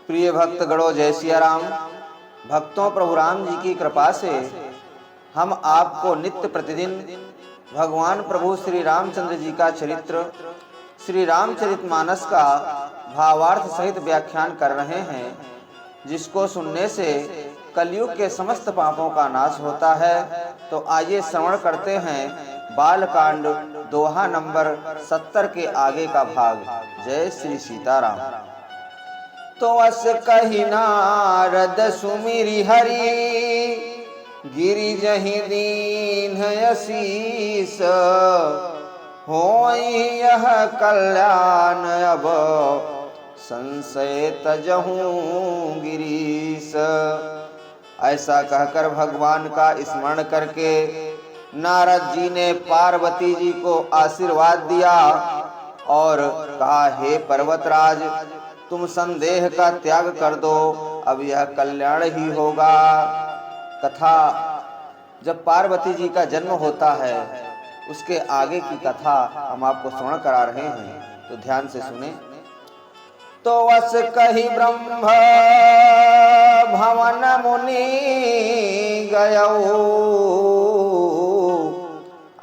प्रिय भक्त गणों, जय सिया राम। भक्तों, प्रभु राम जी की कृपा से हम आपको नित्य प्रतिदिन भगवान प्रभु श्री रामचंद्र जी का चरित्र श्री रामचरितमानस का भावार्थ सहित व्याख्यान कर रहे हैं, जिसको सुनने से कलयुग के समस्त पापों का नाश होता है। तो आइए श्रवण करते हैं बालकांड दोहा नंबर 70 के आगे का भाग। जय श्री सीताराम। तो अस कही नारद सुमिरि हरि, गिरि जहि दीन असीस, होई यह कल्याण अब संशय तजहूं गिरीश। ऐसा कहकर भगवान का स्मरण करके नारद जी ने पार्वती जी को आशीर्वाद दिया और कहा, हे पर्वतराज, तुम संदेह का त्याग कर दो, अब यह कल्याण ही होगा। कथा जब पार्वती जी का जन्म होता है, उसके आगे की कथा हम आपको श्रवण करा रहे हैं, तो ध्यान से सुने। तो वस कही ब्रह्म भवन मुनि गयो,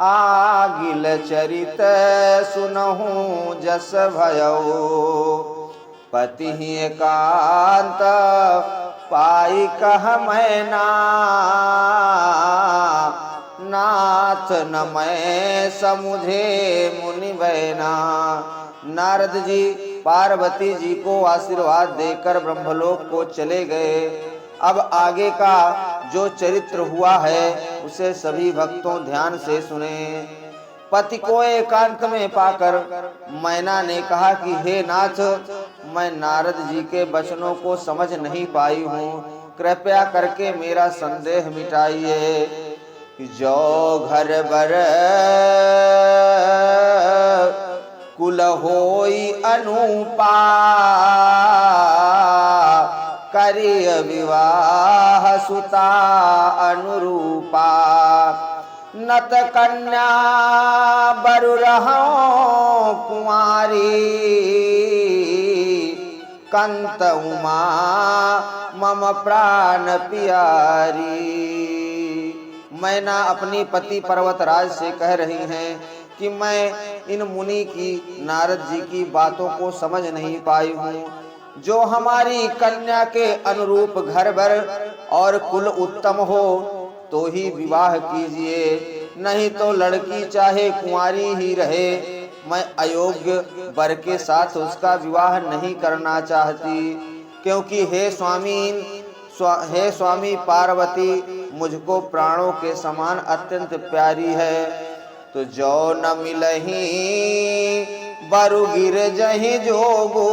आगिल चरित सुनहु जस भयो। पति एकांत पाई कह मैना, नाथ न मैं समुझे मुनि बैना। नारद जी पार्वती जी को आशीर्वाद देकर ब्रह्मलोक को चले गए। अब आगे का जो चरित्र हुआ है उसे सभी भक्तों ध्यान से सुने। पति को एकांत में पाकर मैना ने कहा कि हे नाथ, मैं नारद जी के वचनों को समझ नहीं पाई हूँ, कृपया करके मेरा संदेह मिटाइए। कि जो घर बर कुल होई अनुपा, करिय विवाह सुता अनुरूपा। नत कन्या बरु रहो कुंवारी, कंत उमा मम प्राण प्यारी। मैना अपनी पति पर्वतराज से कह रही हैं कि मैं इन मुनि की, नारद जी की बातों को समझ नहीं पाई हूँ। जो हमारी कन्या के अनुरूप घर बर और कुल उत्तम हो तो ही विवाह कीजिए, नहीं तो लड़की चाहे कुंवारी ही रहे, मैं अयोग्य वर के साथ उसका विवाह नहीं करना चाहती। क्योंकि हे स्वामी पार्वती मुझको प्राणों के समान अत्यंत प्यारी है। तो जो न मिलही बरु गिर जहि जोगो,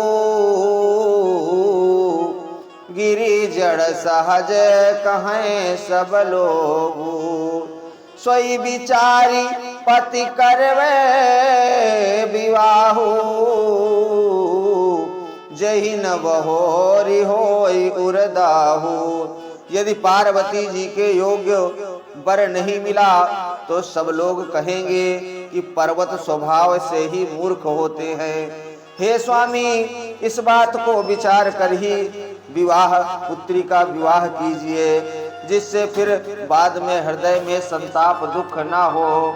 गिरी जड़ सहज कहें सब लोगो। सोई बिचारी पति करवे विवाहो, जहि न बहोरी होई उरदाहु। यदि पार्वती जी के योग्य वर नहीं मिला तो सब लोग कहेंगे कि पर्वत स्वभाव से ही मूर्ख होते हैं। हे स्वामी, इस बात को विचार कर ही विवाह, पुत्री का विवाह कीजिए, जिससे फिर बाद में हृदय में संताप दुख ना हो।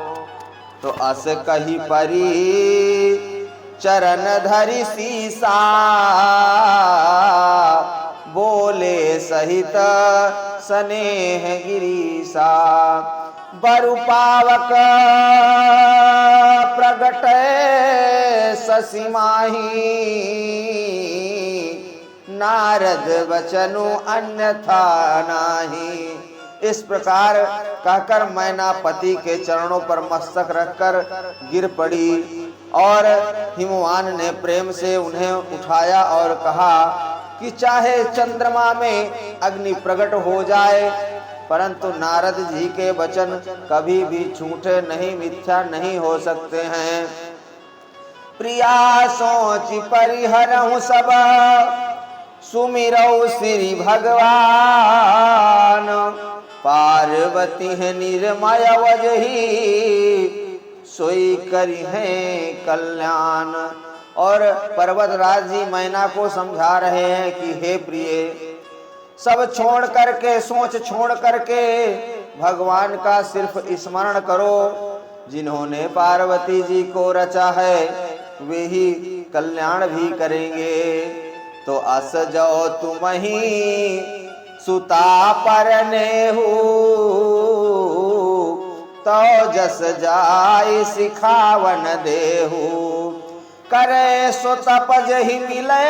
तो अस कही परी चरण धरि सीसा, बोले सहित स्नेह गिरीसा। बरु पावक प्रगट शशि माही, नारद वचनु अन्यथा नाही। इस प्रकार कहकर मैना पति के चरणों पर मस्तक रखकर गिर पड़ी और हिमवान ने प्रेम से उन्हें उठाया और कहा कि चाहे चंद्रमा में अग्नि प्रकट हो जाए, परंतु नारद जी के वचन कभी भी झूठे नहीं, मिथ्या नहीं हो सकते हैं। प्रिया सोच परिहरहु सब, सुमिरौ श्री भगवान। पार्वती है निर्मय वजही, सोई करी है कल्याण। और पर्वतराज जी मैना को समझा रहे हैं कि हे प्रिय, सब छोड़ करके, सोच छोड़ करके भगवान का सिर्फ स्मरण करो। जिन्होंने पार्वती जी को रचा है वे ही कल्याण भी करेंगे। तो अस जाओ तुम ही सुता परने हो, तो जस जाय सिखावन देहु। करे सो तपज ही मिले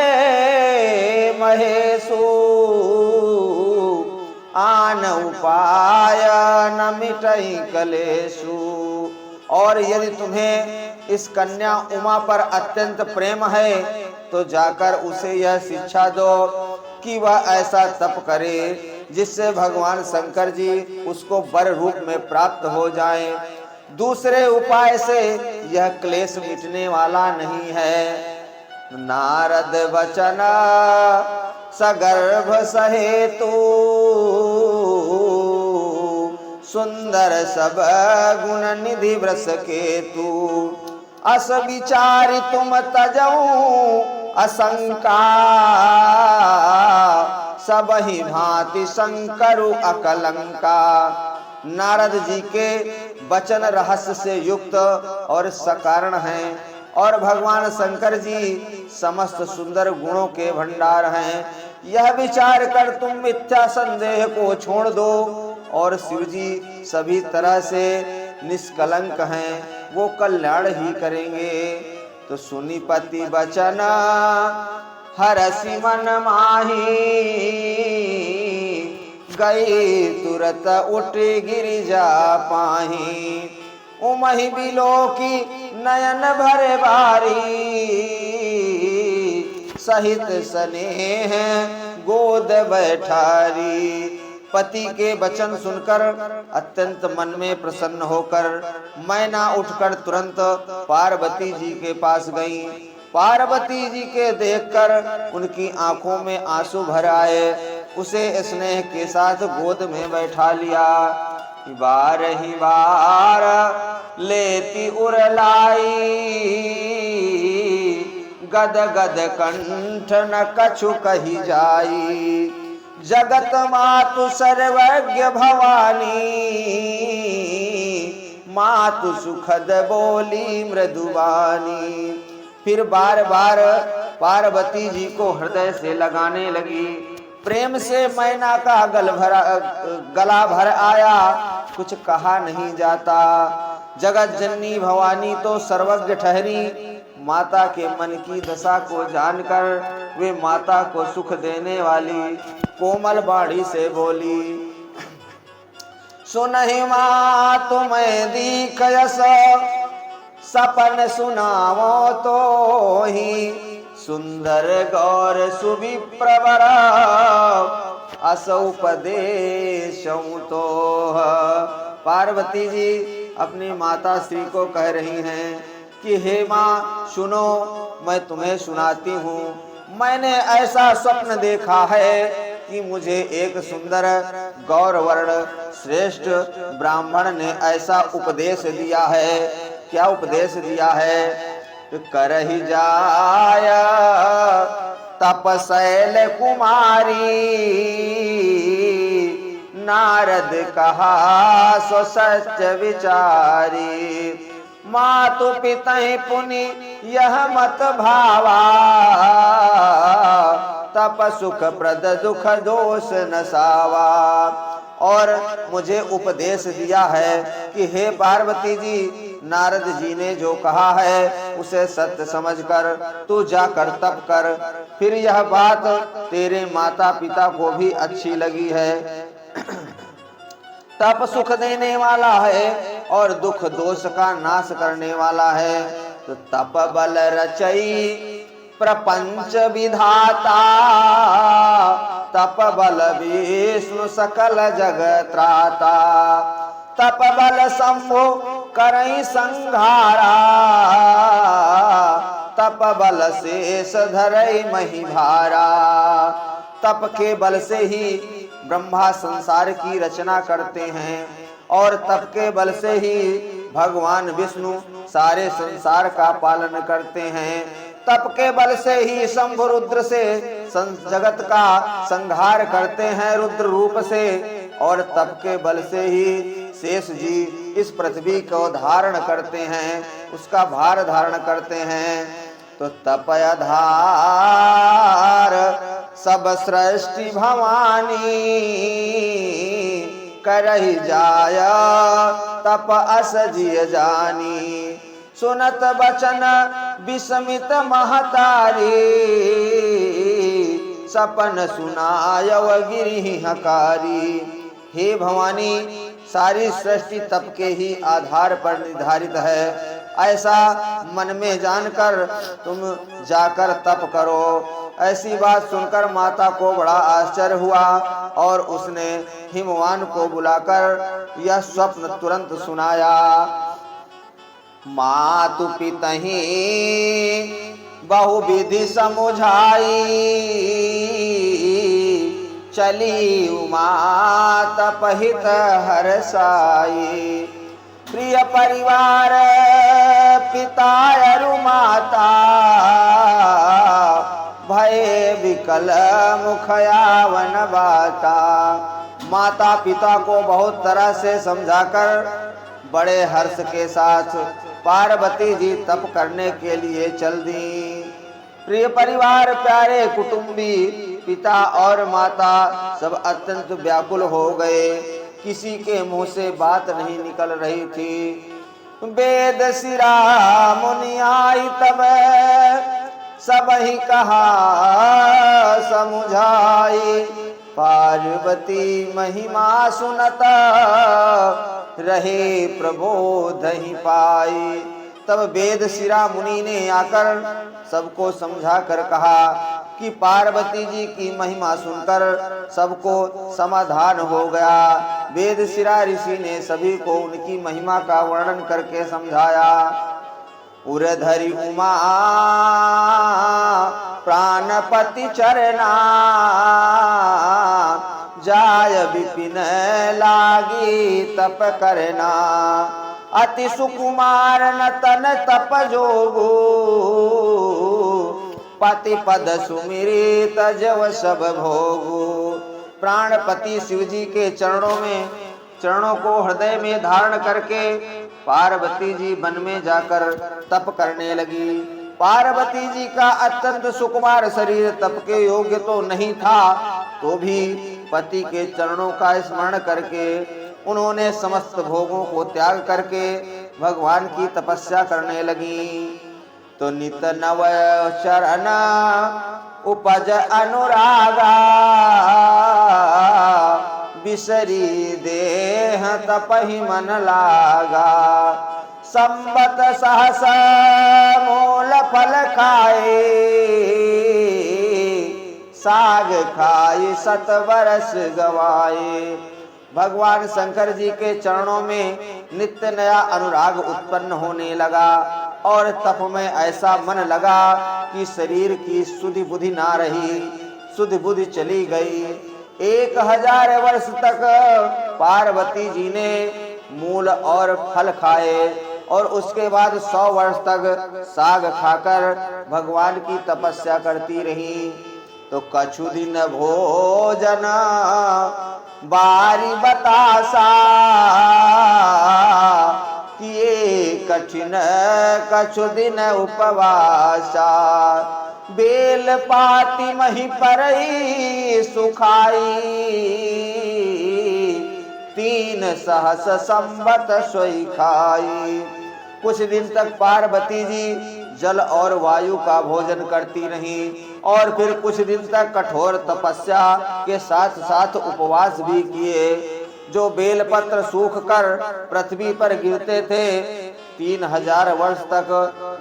महेशु, आन उपाय न मिटई कलेशु। और यदि तुम्हें इस कन्या उमा पर अत्यंत प्रेम है तो जाकर उसे यह शिक्षा दो कि वह ऐसा तप करे जिससे भगवान शंकर जी उसको वर रूप में प्राप्त हो जाएं। दूसरे उपाय से यह क्लेश मिटने वाला नहीं है। नारद वचन सगर्भ सहेतु, सुंदर सब गुण निधि व्रस केतु। अस विचारि तुम तजऊ असंका, सब ही भांति शंकरु अकलंका। नारद जी के वचन रहस्य से युक्त और सकारण हैं और भगवान शंकर जी समस्त सुंदर गुणों के भंडार हैं। यह विचार कर तुम मिथ्या संदेह को छोड़ दो और शिव जी सभी तरह से निष्कलंक हैं, वो कल्याण ही करेंगे। तो सुनी पति वचन हरसि मन माही, गई तुरत उठ गिरिजा पाही। उमहि बिलो की नयन भरे बारी, सहित स्नेह गोद बैठारी। पति के वचन सुनकर अत्यंत मन में प्रसन्न होकर मैना उठकर तुरंत पार्वती जी के पास गई। पार्वती जी के देखकर उनकी आंखों में आंसू भर आए। उसे स्नेह के साथ गोद में बैठा लिया। बार ही बार लेती उरलाई, गद गद कंठ न कछु कही जाई। जगत मातु सर्वज्ञ भवानी, मातु सुखद बोली मृदुवानी। फिर बार बार पार्वती जी को हृदय से लगाने लगी। प्रेम से मैना का गला भर आया, कुछ कहा नहीं जाता। जगत जननी भवानी तो सर्वज्ञ ठहरी। माता के मन की दशा को जानकर वे माता को सुख देने वाली कोमल बाणी से बोली। सुनहि माँ तुम्हें दीख यस, सपन सुनावो तो ही। सुंदर गौर सुविप्रवर, अस उपदेश तो। पार्वती जी अपनी माता श्री को कह रही हैं कि हे माँ सुनो, मैं तुम्हें सुनाती हूँ। मैंने ऐसा स्वप्न देखा है कि मुझे एक सुंदर गौरवर्ण श्रेष्ठ ब्राह्मण ने ऐसा उपदेश दिया है। क्या उपदेश दिया है? करहि जाय तपशैल कुमारी, नारद कहा सो सत्य विचारी। मातु पितहि पुनि यह मत भावा, तप सुख प्रद दुख दोष न सावा। और मुझे उपदेश दिया है कि हे पार्वती जी, नारद जी ने जो कहा है उसे सत्य समझकर तू जाकर तप कर। फिर यह बात तेरे माता पिता को भी अच्छी लगी है। तप सुख देने वाला है और दुख दोष का नाश करने वाला है। तो तप बल रचई प्रपंच विधाता, तप बल विष्णु सकल जगत त्राता। तप बल शंभु करई संघारा, तप बल शेष धरई मही भारा। तप के बल से ही ब्रह्मा संसार की रचना करते हैं और तप के बल से ही भगवान विष्णु सारे संसार का पालन करते हैं। तप के बल से ही शंभु रुद्र से जगत का संहार करते हैं रुद्र रूप से, और तप के बल से ही शेष जी इस पृथ्वी को धारण करते हैं, उसका भार धारण करते हैं। तो तपय धार सब सृष्टि भवानी, करहि जाय तप अस जिय जानी। सुनत बचन विस्मित महतारी, सपन सुनायव गिरि हकारी। हे भवानी, सारी सृष्टि तप के ही आधार पर निर्धारित है, ऐसा मन में जानकर तुम जाकर तप करो। ऐसी बात सुनकर माता को बड़ा आश्चर्य हुआ और उसने हिमवान को बुलाकर यह स्वप्न तुरंत सुनाया। मातु पितहि बहुविधि समुझाई, चली उमा तपहित हरसाई। प्रिय परिवार पिता अरु माता, भय विकल मुखयावन बाता। माता पिता को बहुत तरह से समझाकर बड़े हर्ष के साथ पार्वती जी तप करने के लिए चल दी। प्रिय परिवार, प्यारे कुटुंबी, पिता और माता सब अत्यंत व्याकुल हो गए। किसी के मुंह से बात नहीं निकल रही थी। वेद सिरा मुनि आई तब, सब ही कहा समुझाई। पार्वती महिमा सुनत, रहे प्रबोध ही पाई। तब वेद शिरा मुनि ने आकर सबको समझा कर कहा कि पार्वती जी की महिमा सुनकर सबको समाधान हो गया। वेद शिरा ऋषि ने सभी को उनकी महिमा का वर्णन करके समझाया। उरधरि उमा प्राणपति चरना, जाय विपिन लागी तप करना। अति सुकुमार नतन तप जोगो, पति पद सुमिरी तजव सब भोगो। प्राणपति शिवजी के चरणों को हृदय में धारण करके पार्वती जी वन में जाकर तप करने लगी। पार्वती जी का अत्यंत सुकुमार शरीर तप के योग्य तो नहीं था, तो भी पति के चरणों का स्मरण करके उन्होंने समस्त भोगों को त्याग करके भगवान की तपस्या करने लगी। तो नित नव चरण उपज अनुरागा, बिसरी देह तपहि मन लागा। संबत सहस मूल फल खाए, साग खाई सत बरस गवाए। भगवान शंकर जी के चरणों में नित्य नया अनुराग उत्पन्न होने लगा और तप में ऐसा मन लगा कि शरीर की सुधि बुद्धि ना रही, सुधि बुद्धि चली गई। 1000 वर्ष तक पार्वती जी ने मूल और फल खाए और उसके बाद 100 वर्ष तक साग खाकर भगवान की तपस्या करती रही। तो कछु दिन भोजन बारी बतासा, किए कठिन कछु दिन उपवासा। बेल पाती मही परई सुखाई, 3 सहस संबत सोई खाई। कुछ दिन तक पार्वती जी जल और वायु का भोजन करती रहीं और फिर कुछ दिन तक कठोर तपस्या के साथ साथ उपवास भी किए। जो बेलपत्र सूख कर पृथ्वी पर गिरते थे, 3000 वर्ष तक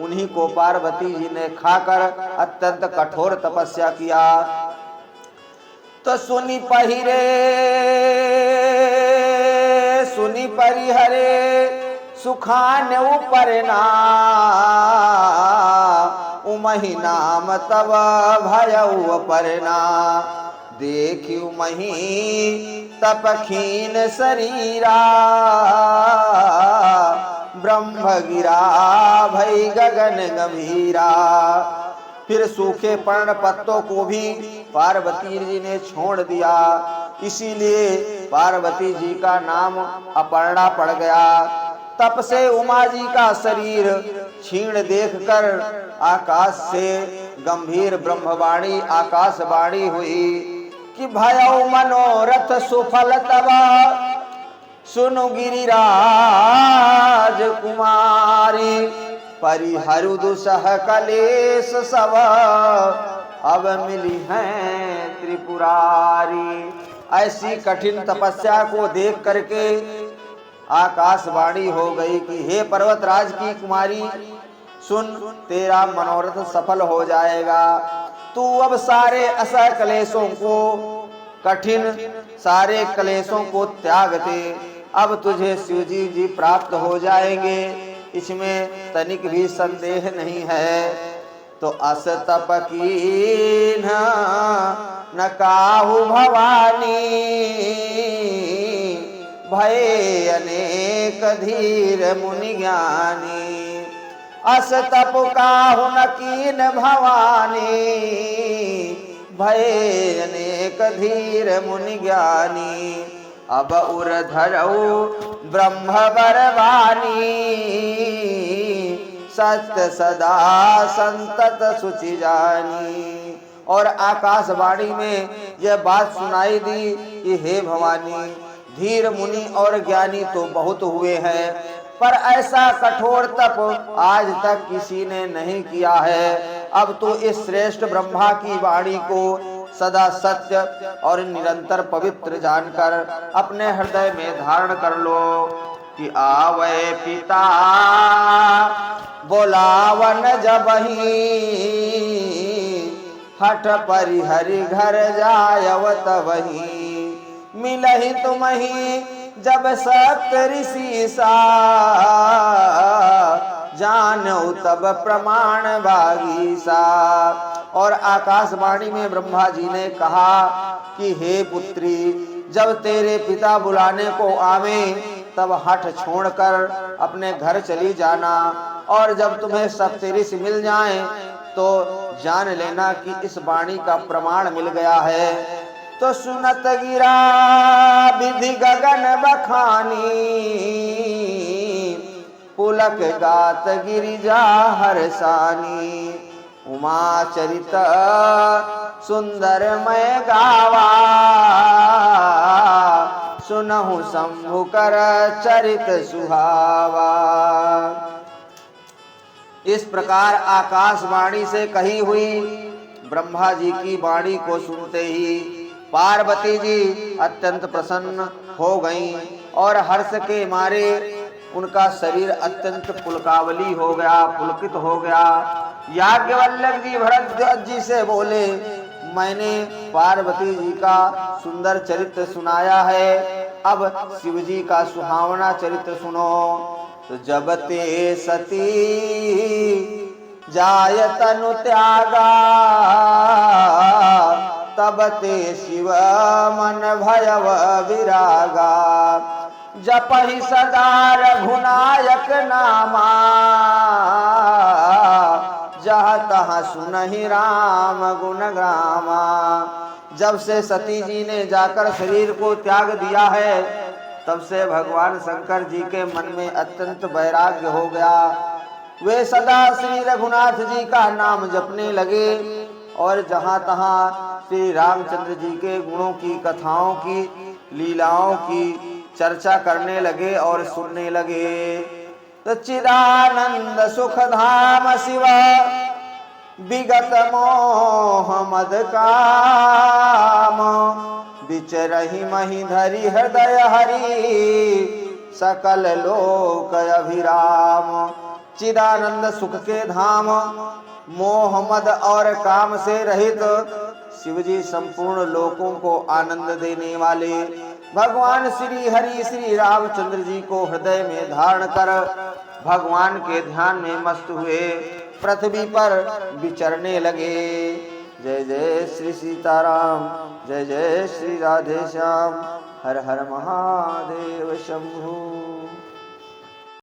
उन्हीं को पार्वती जी ने खाकर अत्यंत कठोर तपस्या किया। तो सुनी परिहरे सुखान उपरना, उमहि नाम तब भयउ परना। देखी उमहि तप खीन शरीरा, ब्रह्म गिरा भई गगन गंभीरा। फिर सूखे पर्ण पत्तों को भी पार्वती जी ने छोड़ दिया। इसीलिए पार्वती जी का नाम अपर्णा पड़ गया। तप से उमा जी का शरीर क्षीण देखकर आकाश से गंभीर ब्रह्मवाणी आकाशवाणी हुई कि भयउ मनोरथ सुफल तब सुनु गिरिराज कुमारी, परिहरु दुसह कलेश सब अब मिली हैं त्रिपुरारी। ऐसी कठिन तपस्या को देख करके आकाशवाणी हो गई कि हे पर्वतराज की कुमारी, सुन, तेरा मनोरथ सफल हो जाएगा। तू अब सारे असह कलेशों को, कठिन सारे कलेशों को त्याग दे। अब तुझे शिवजी जी प्राप्त हो जाएंगे, इसमें तनिक भी संदेह नहीं है। तो अस तप कीन न काहू भवानी, भय अनेक धीर मुनि ज्ञानी। अस तप काहू न कीन भवानी, भय अनेक धीर मुनि ज्ञानी। अब उर धरऊ ब्रह्म बरवानी, सत्य सदा संतत सुचि जानी। और आकाशवाणी में यह बात सुनाई दी कि हे भवानी, धीर मुनि और ज्ञानी तो बहुत हुए हैं, पर ऐसा कठोर तप आज तक किसी ने नहीं किया है। अब तो इस श्रेष्ठ ब्रह्मा की वाणी को सदा सत्य और निरंतर पवित्र जानकर अपने हृदय में धारण कर लो कि आवे पिता बोलावन जबही, हठ परिहरि घर जायवत वही। मिलहि तुम्हि जब सप्त ऋषि सा, जानऊ तब प्रमाण भागी सा। और आकाशवाणी में ब्रह्मा जी ने कहा कि हे पुत्री, जब तेरे पिता बुलाने को आवे तब हठ छोड़कर अपने घर चली जाना, और जब तुम्हें सप्तऋषि मिल जाएं तो जान लेना कि इस वाणी का प्रमाण मिल गया है। तो सुनत गिरा विधि गगन बखानी, पुलक गात गिरिजा हरसानी। उमा चरित सुंदर मैं गावा, सुनहु शंभु कर चरित सुहावा। इस प्रकार आकाशवाणी से कही हुई ब्रह्मा जी की वाणी को सुनते ही पार्वती जी अत्यंत प्रसन्न हो गईं और हर्ष के मारे उनका शरीर अत्यंत पुलकावली हो गया, पुलकित हो गया। याज्ञवल्क्य जी भरद्वाज जी से बोले, मैंने पार्वती जी का सुंदर चरित्र सुनाया है, अब शिव जी का सुहावना चरित्र सुनो। तो जब ते सती जाय तनु त्यागा, तब ते शिव मन भयव विरागा। जपहि सदा रघुनायक नामा, जहाँ तहाँ सुनहि राम गुण गामा। जब से सती जी ने जाकर शरीर को त्याग दिया है, तब से भगवान शंकर जी के मन में अत्यंत वैराग्य हो गया। वे सदा श्री रघुनाथ जी का नाम जपने लगे और जहाँ तहाँ श्री रामचंद्र जी के गुणों की, कथाओं की, लीलाओं की चर्चा करने लगे और सुनने लगे। तो चिदानंद सुख धाम शिव विगत मोह मद काम, विचरहि महि धरि हृदय हरि, सकल लोक अभिराम। चिदानंद सुख के धाम, मोह मद और काम से रहित शिवजी संपूर्ण लोकों को आनंद देने वाले भगवान श्री हरि श्री रामचंद्र जी को हृदय में धारण कर भगवान के ध्यान में मस्त हुए पृथ्वी पर विचरने लगे। जय जय श्री सीताराम, जय जय श्री राधे श्याम। हर हर महादेव शंभु।